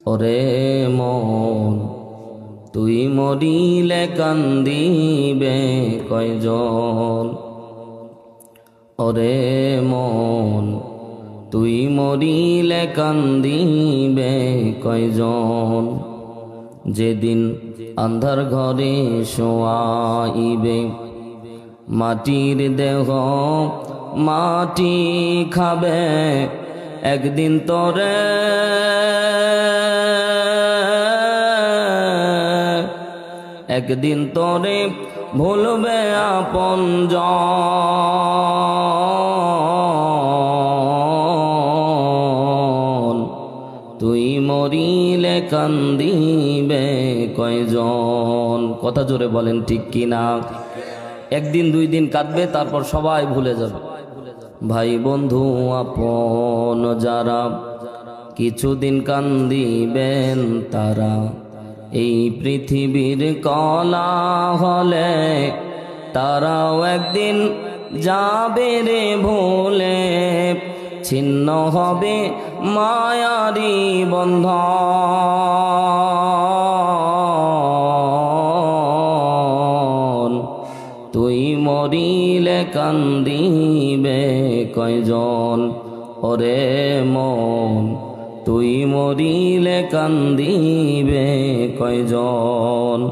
ওরে মন তুই মরিলে কান্দিবে কয়জন। ওরে মন তুই মরিলে কান্দিবে কয়জন। যেদিন আন্ধার ঘরে শোয়াইবে মাটির দেহ মাটি খাবে, একদিন তোরে একদিন তোরে ভুলবে আপনজন। তুই মরিলে কান্দিবে কয়জন। কথা জোরে বলেন ঠিক কিনা। একদিন দুই দিন কাঁদবে, তারপর সবাই ভুলে যাবে। ভাই বন্ধু আপন যারা কিছুদিন কান্দিবেন তারা, এই পৃথিবীর কলা হলে তারাও একদিন যাবে রে ভুলে। ছিন্ন হবে মায়ারি বন্ধন। তুই মরিলে কান্দিবে কয়জন। ওরে মন তুই মরিলে কান্দিবে কয়জন।